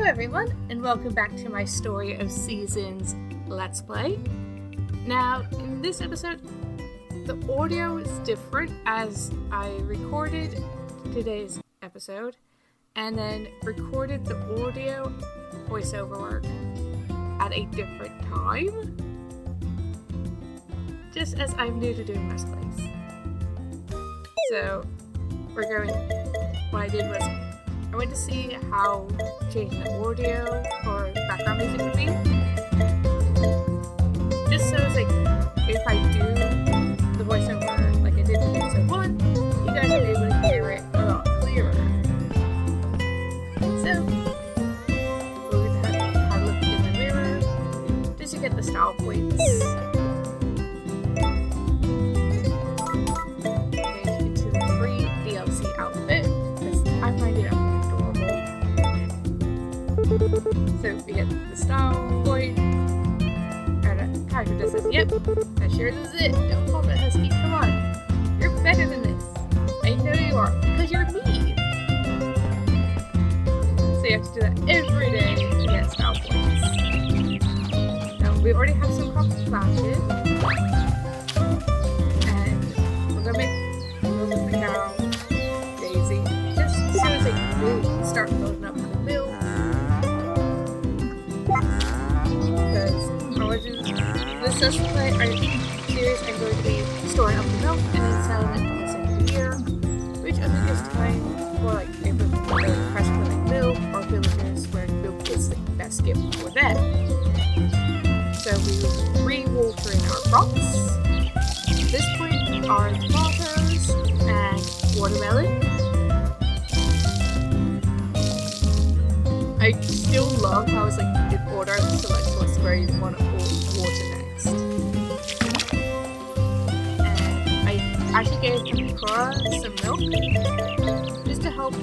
everyone, and welcome back to my story of Seasons Let's Play. Now, in this episode, the audio is different as I recorded today's episode and then recorded the audio voiceover work at a different time, just as I'm new to doing Let's Plays. So, what I did was I went to see how changing the audio or background music would be. Just so it's like, if I do the voiceover like I did in episode 1, you guys will be able to hear it a lot clearer. So, we're going to have a look in the mirror just to get the style points. Get into the free DLC outfit, because I find it so we get the style point, and a character just says, "Yep, that sure is it. Don't call it Husky. Come on, you're better than this. I know you are, because you're me." So you have to do that every day to get style points. Now we already have some crops planted, and we're gonna make a little bit now Daisy, just so as they start loading up the milk. This Let's Play series, I'm going to be storing up the milk and then selling it on the end of the year, which only gives time for like different fresh filling milk or villagers where milk is the best gift for them. So we re-water in our crops. At this point are tomatoes and watermelon. I still love how it's like in order to select what's where you want to water next. And I actually gave Cora some milk just to help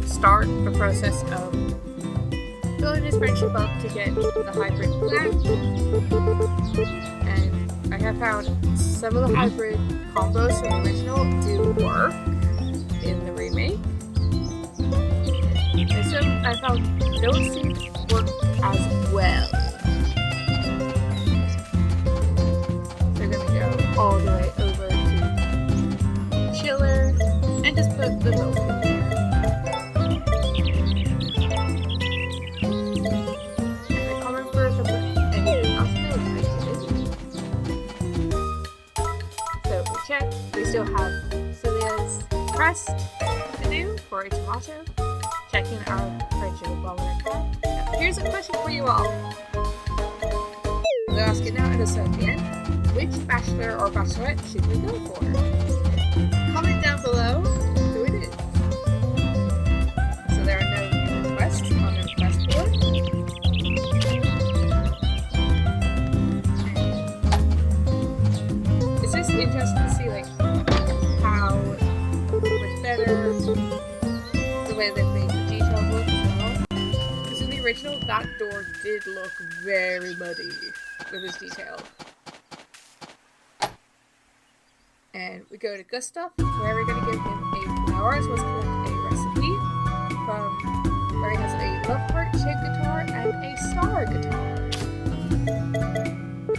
start the process of building his friendship up to get the hybrid plant. And I have found some of the hybrid combos from the original do work in the remake. And so I found those seem to work as well. So we're going to go all the way over to chiller and just put the milk in there. And I can't remember if I put anything else in there, which I did. So we check. We still have Celia's crest to do for a tomato. Checking our friendship with Bob and Cat. Now, here's a question for you all. I'm going to ask it now and just at the end. Which bachelor or bachelorette should we go for? Comment down below who it is. So there are no new requests on the request board. It's just interesting to see like how much better the way that they original, that door did look very muddy with its detail. And we go to Gustav, where we're going to give him a flower as well as collect a recipe from where he has a love heart shaped guitar and a star guitar.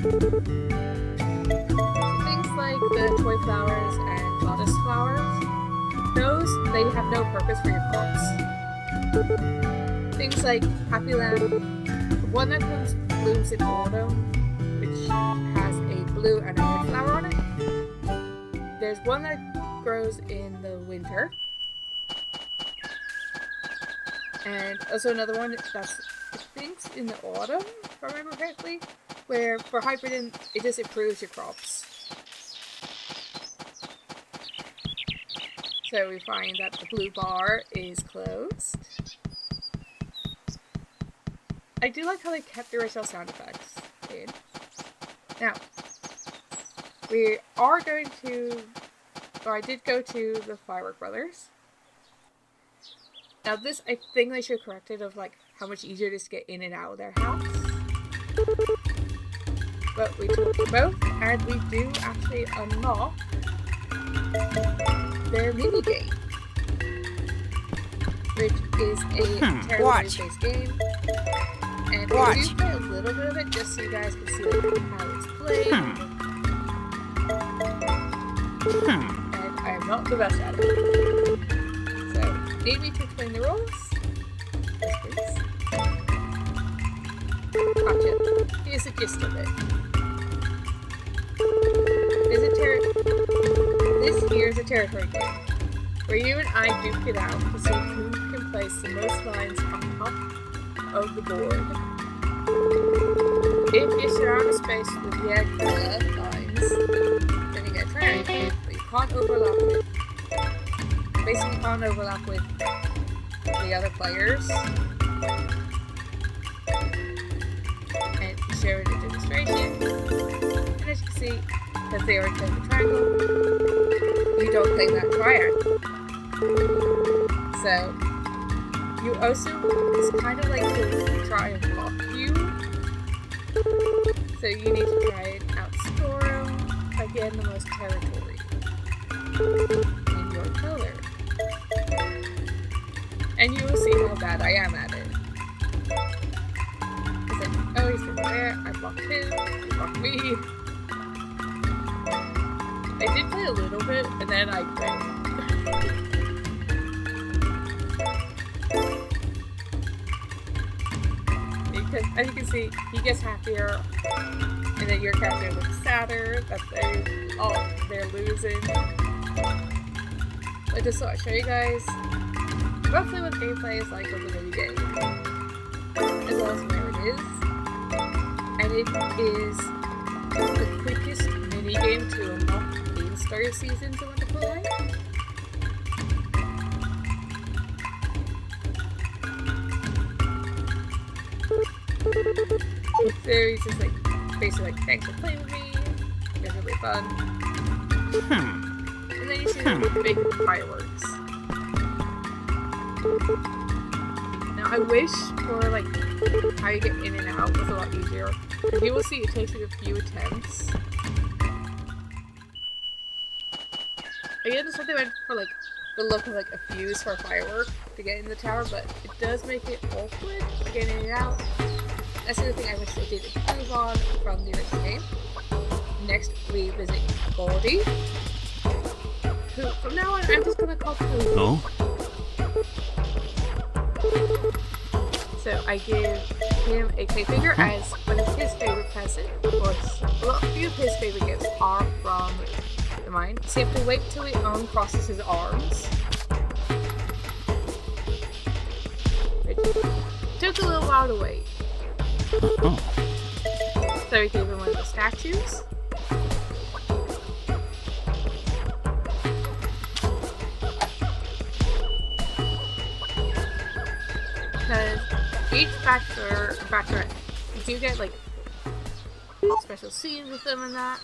So things like the toy flowers and goddess flowers, those, they have no purpose for your crops. Things like Happy Land, the one that blooms in autumn, which has a blue and a red flower on it. There's one that grows in the winter. And also another one that's, I think, in the autumn, if I remember correctly, where for hybriding, it just improves your crops. So we find that the blue bar is closed. I do like how they kept the original sound effects in. Now, we are going to, or I did go to the Firework Brothers. Now this, I think they should have corrected of like how much easier it is to get in and out of their house. But we took them both, and we do actually unlock their mini game, which is a terrible based game I do play a little bit of it just so you guys can see like, how it's played. And I am not the best at it. So, need me to explain the rules? Yes, please. Gotcha. Here's the gist of it. This here is a territory game, where you and I duke it out to see who can place the most lines on top of the board. If you surround a space with red color lines, then you get a triangle, but you can't overlap with. Basically, you can't overlap with the other players. And show it a demonstration. And as you can see, because they already played the triangle, you don't play that triangle. So, you also, it's kind of like to try and block you. So you need to try and outscore them by getting the most territory in your color. And you will see how bad I am at it. It's like, oh, he's going there, I blocked him, he blocked me. I did play a little bit, and then I quit. Because, as you can see, he gets happier, and then your character looks sadder that they're losing. But just so I show you guys roughly what gameplay is like of the mini game, as well as where it is. And it is the quickest mini game to unlock in Star Seasons A Wonderful Life. So he's just like, basically like, thanks for playing with me, it was really fun. And then you see the big fireworks. Now I wish for like, how you get in and out was a lot easier. And you will see it takes like a few attempts. I understand they went for like, the look of like a fuse for a firework to get in the tower, but it does make it awkward getting in and out. That's the other thing I wish they did improve on from the original game. Next, we visit Goldie, who, from now on, I'm just gonna call Pooh. No? So I give him a clay figure as one of his favorite presents. Of course, a few of his favorite gifts are from the mine. So you have to wait till he uncrosses his arms. Which took a little while to wait. Oh. So we gave him one of the statues. Because each bachelorette, you do get like special scenes with them and that.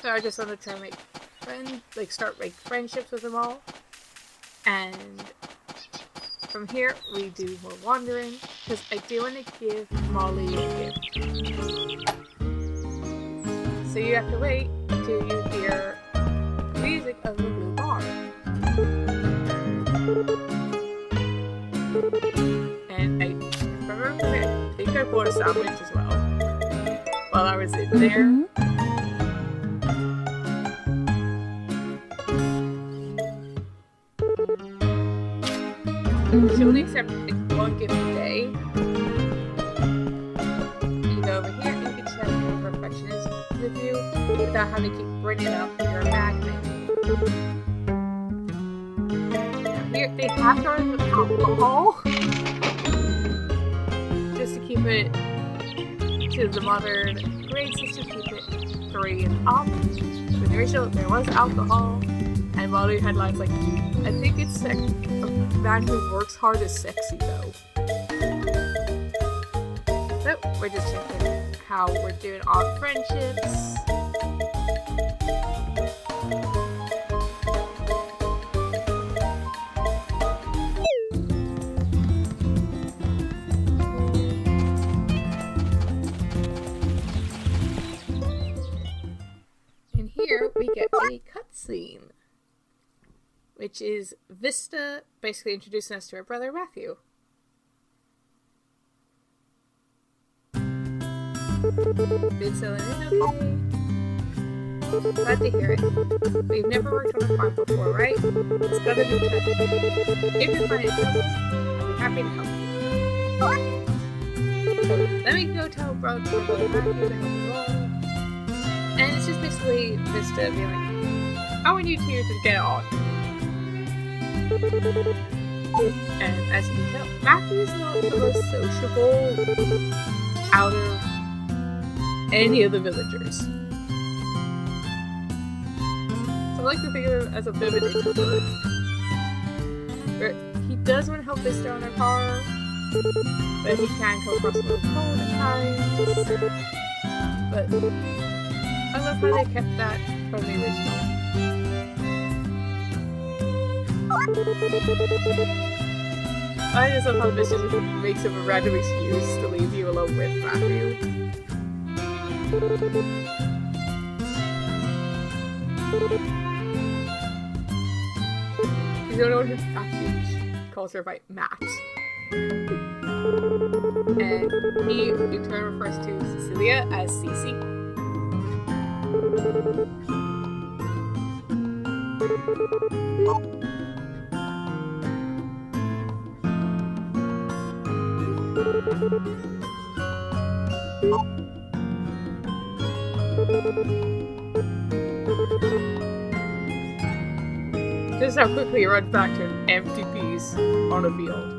So I just want to try and make friends, like start like friendships with them all. And from here, we do more wandering, because I do want to give Molly a gift. So you have to wait till you hear the music of the blue bar. And I think I bought a sandwich as well while I was in there. She only accepts like one gift a day. You go over here and you can check her perfectionism with you without having to keep bringing up your magnet. Now here, they have to run with alcohol just to keep it to the modern grade system, keep it 3 and up. But the original, there was alcohol, and Molly had lines like, I think it's like a man who works hard is sexy though. So we're just checking how we're doing our friendships. And here we get a cutscene, which is Vista basically introducing us to her brother Matthew. Been selling it okay. Glad to hear it. We've never worked on a farm before, right? It's gotta be tough. If you find it trouble, I'll be happy to help you. So let me go tell Brooke we're really happy to help you all. And it's just basically Vista being like, I want you two to get on. And as you can tell, Matthew's not the most sociable out of any of the villagers. I like to think of him as a bit of an introvert. But he does want to help Vista on her car, but he can come across a little cold at times. But I love how they kept that from the original. I just love how Vista just makes him a random excuse to leave you alone with Matthew. You don't know who actually calls her by Matt. And he in turn refers to Cecilia as Cece. Just how quickly he runs back to an empty piece on a field.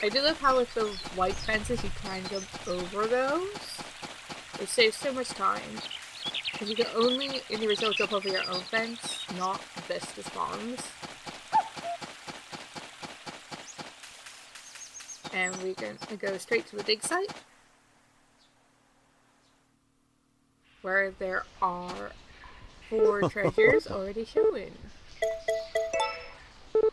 I do love how with the white fences you can jump over those. It saves so much time. Because you can only, in the original, jump over your own fence, not Vista spawns. And we can go straight to the dig site, where there are 4 treasures already showing.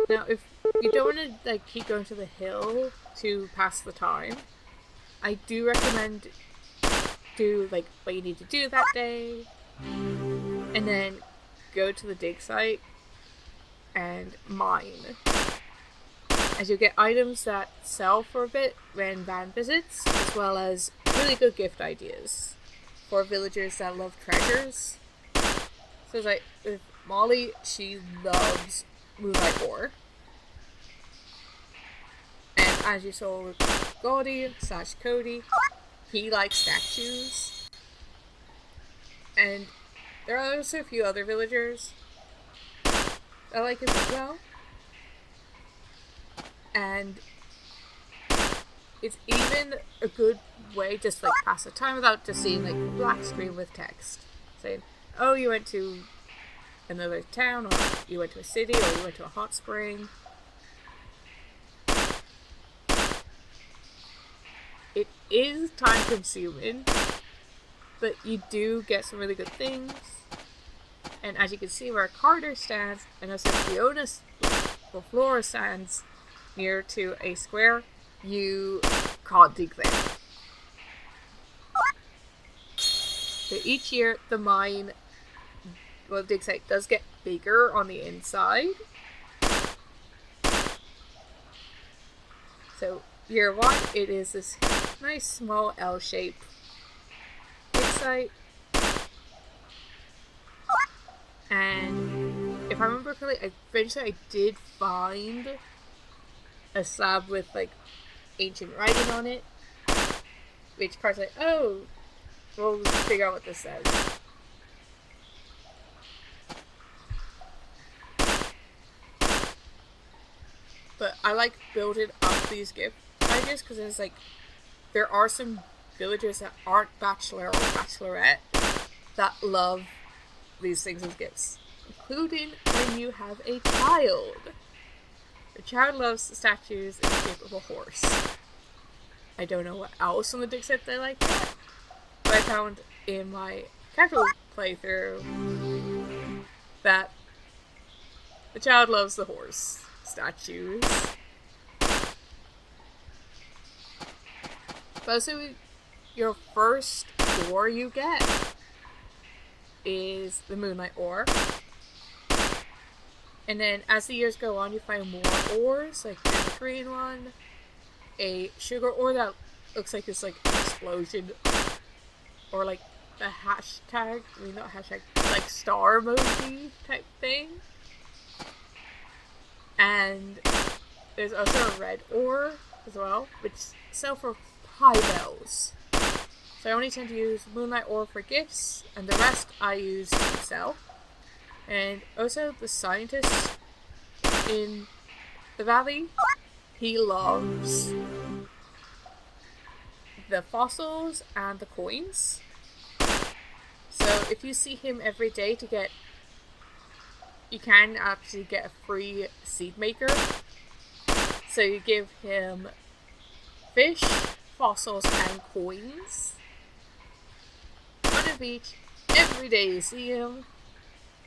Now, if you don't want to keep going to the hill to pass the time, I do recommend do what you need to do that day, and then go to the dig site and mine. As you get items that sell for a bit when van visits, as well as really good gift ideas for villagers that love treasures. So it's like, with Molly, she loves moonlight ore. And as you saw with Gaudi/Cody, he likes statues. And there are also a few other villagers that like it as well. And it's even a good way just pass the time without just seeing a black screen with text saying, oh, you went to another town, or you went to a city, or you went to a hot spring. It is time consuming, but you do get some really good things. And as you can see where Carter stands, and also Flora stands near to a square, you can't dig there. So each year the dig site does get bigger on the inside. So year 1, it is this nice small L-shaped dig site. And if I remember correctly, eventually I did find a slab with ancient writing on it, which part's oh, we'll figure out what this says. But I like building up these gift ideas because it's there are some villagers that aren't bachelor or bachelorette that love these things as gifts, including when you have a child. The child loves statues in the shape of a horse. I don't know what else on the dig set they like that, but I found in my casual playthrough that the child loves the horse statues. But also, your first ore you get is the moonlight ore. And then as the years go on, you find more ores, like there's a green one, a sugar ore that looks like it's like an explosion, or like the hashtag, I mean not hashtag, like star emoji type thing. And there's also a red ore as well, which sell for high bells. So I only tend to use moonlight ore for gifts, and the rest I use to sell. And also the scientist in the valley, he loves the fossils and the coins. So if you see him every day you can actually get a free seed maker. So you give him fish, fossils, and coins. One of each every day you see him.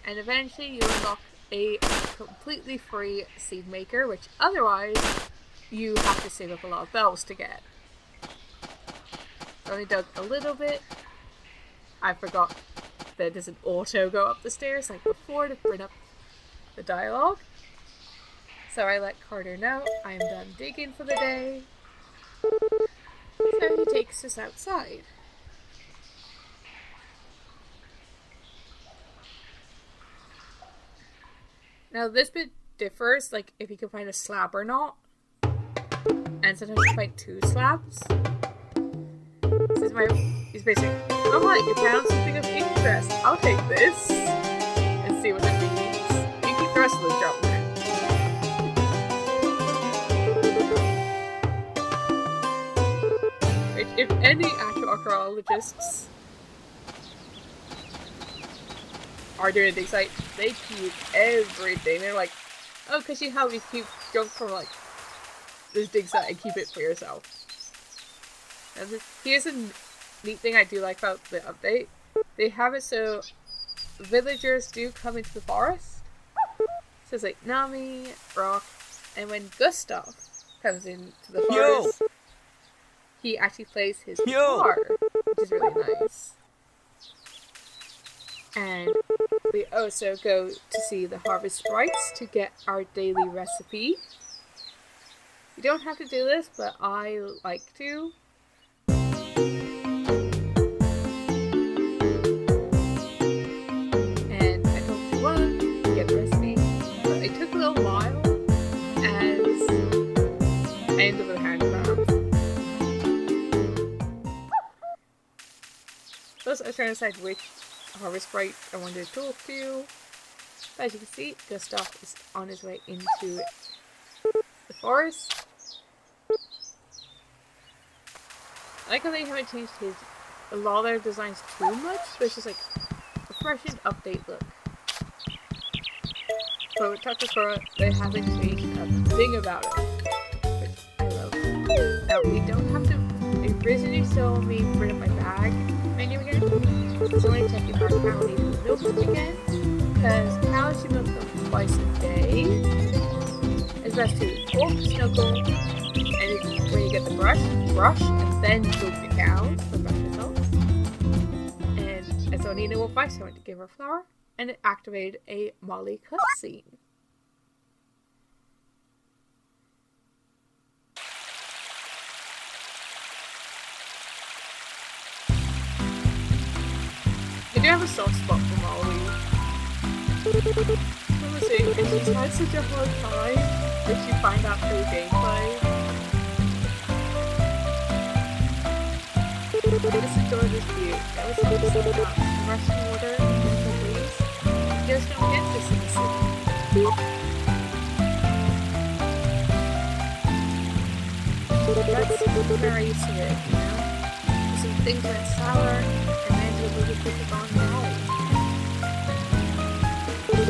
And eventually you unlock a completely free seed maker, which otherwise you have to save up a lot of bells to get. I only dug a little bit. I forgot that there's an auto go up the stairs like before to bring up the dialogue. So I let Carter know I am done digging for the day. So he takes us outside. Now this bit differs, like if you can find a slab or not. And sometimes you find 2 slabs. He's basically, oh hi, you found something of interest. I'll take this. And see what it means. You keep the rest of the junk. Which, if any actual archaeologists are doing things like, they keep everything. They're like, oh, because you help me keep junk from like this dig site and keep it for yourself. And here's a neat thing I do like about the update. They have it so villagers do come into the forest. So it's like Nami, Rock, and when Gustav comes into the forest, he actually plays his guitar, which is really nice. And we also go to see the harvest sprites to get our daily recipe. You don't have to do this, but I like to. And I told everyone to get the recipe, but it took a little while as I ended up with a hand craft. Plus, I was trying to decide which harvest sprite I wanted to talk to. But as you can see, Gustav is on his way into the forest. I like how they haven't changed a lot of their designs too much, but it's just like a fresh and update look. But with Takakura, they haven't changed a thing about it, which I love. Now, we don't have to, it originally told me bring up my bag menu again. So I'm going to check if our cow needs milk again, because cows should milk them twice a day. It's best to walk, snuggle, and when you get the brush, and then milk the cows for brush results. And as Onina will fight, so I went to give her a flower, and it activated a Molly cutscene. I do have a soft spot for Molly. Let me see, and she's had such a hard time if you find out through gameplay. I just enjoy this view. That was something about rushing water and gentle breeze. You just don't get this in the city. That's where I used to live, you know? Some things went sour, and then you really put it on now.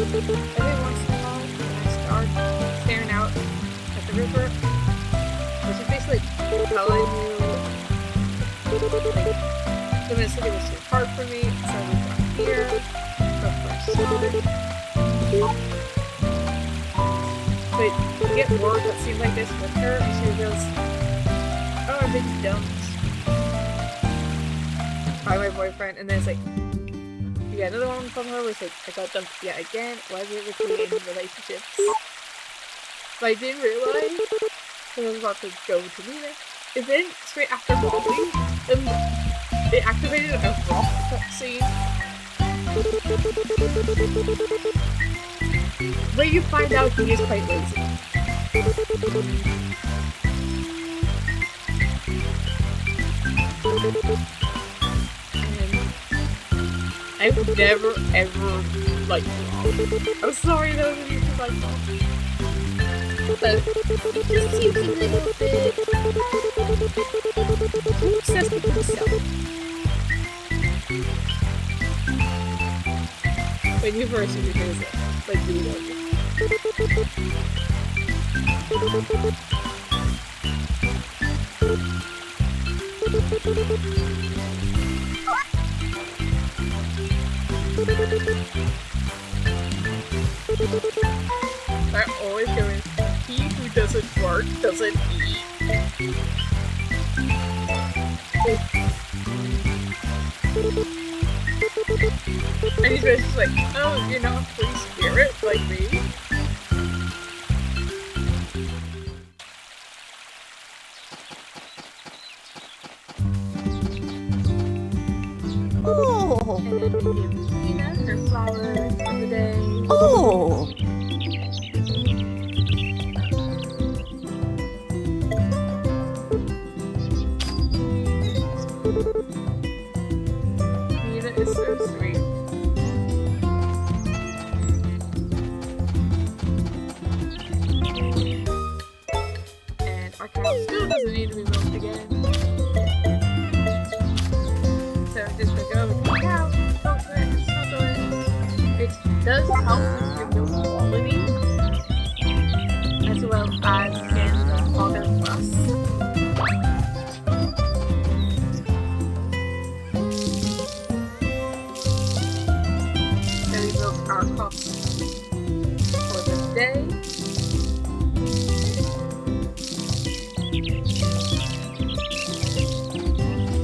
Every once in a while, when I start staring out at the river, which is basically telling you, like, the city was too hard for me, so I moved down here, for fresh sun. But you get words that seem like this with her, and she goes, oh, I've been dumped by my boyfriend, and then it's like, You get another one from her, which like, I got dumped yet again. Why is it between relationships? But I didn't realize, because I was about to go to meet it. And then, straight after Molly, they activated a rock cutscene. Where you find out he is quite lazy. And I've never ever liked Mom. I'm sorry those of you who like Mom. But he just seems a little bit too obsessed with himself. When you first introduce it, like you know. I always go in, he who doesn't work doesn't eat. And he's just like, oh, you're not a free spirit like me? Oh! And then we give Nina her flowers for the day. Oh! Nina is so sweet. And our cow still doesn't need to be milked again. So just gonna go with the cow, milk it, snuggle it. It does help with your milk quality, as well as in the Father Plus. So we built our crops for the day.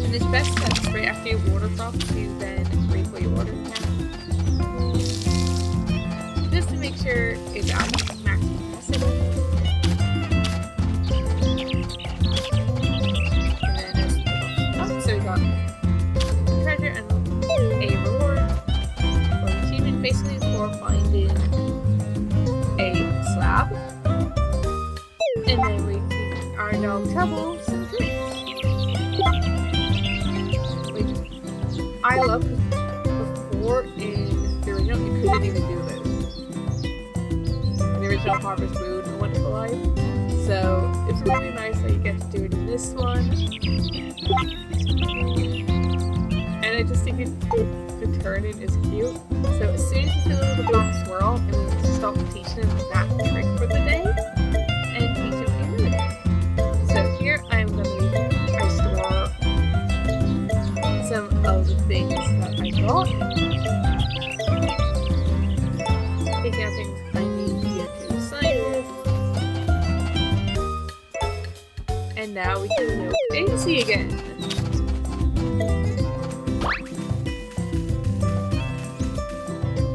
And it's best that straight after you water crops, you then briefly water them. Just to make sure it's at max capacity. And then there's so we got a treasure and a reward. Well, the achievement basically is for finding a slab. And then we keep our dog Trouble some treats. Which I love, before in the original you couldn't even do this. In the original Harvest Moon and Wonderful Life. So it's really nice that you get to do it in this one. And I just think the turn-in is cute. So as soon as you fill in the black swirl, it means to stop teaching him that trick for the day and teach him another day. So here I'm going to store some of the things that I got. Taking out things I need here to sign with. And now we can milk Daisy again.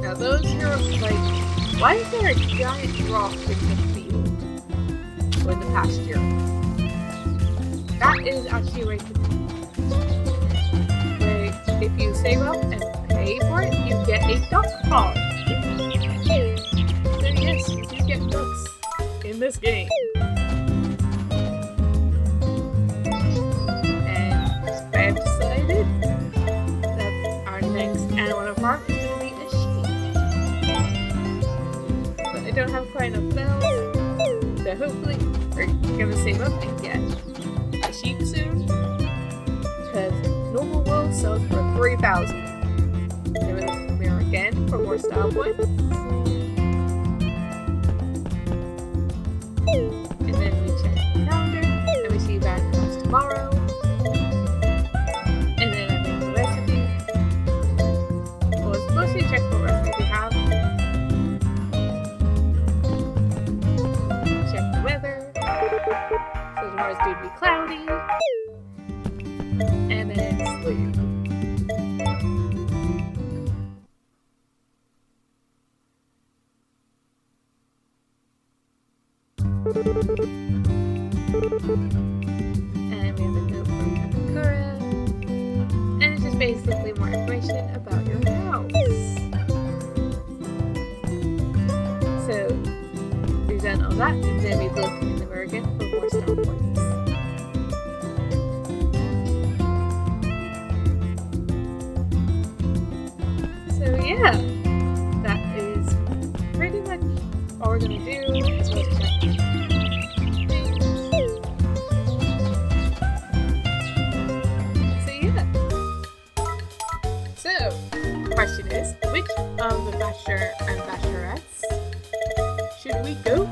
Now those are like, why is there a giant rock in the field? Or in the pasture? That is actually right to if you save up and pay for it, you get a duck pod. So yes, you do get ducks in this game. And I have decided that our next animal farm is going to be a sheep. But I don't have quite enough bells, so hopefully we're going to save up and get a sheep soon. Because normal world sells for 3,000. Then we look in the mirror again for more style points. And then we check the calendar, and we see that comes tomorrow. And then I make the recipe. Well, it's mostly check what recipe we have. Check the weather. So tomorrow's due to be cloudy. And then sleep. And we have a note from Kamakura. And it's just basically more information about your house. So we've done all that, and then we look in the mirror again for more star points. So yeah, that is pretty much all we're gonna do. So the question is, which of the Bachelor and Bachelorettes should we go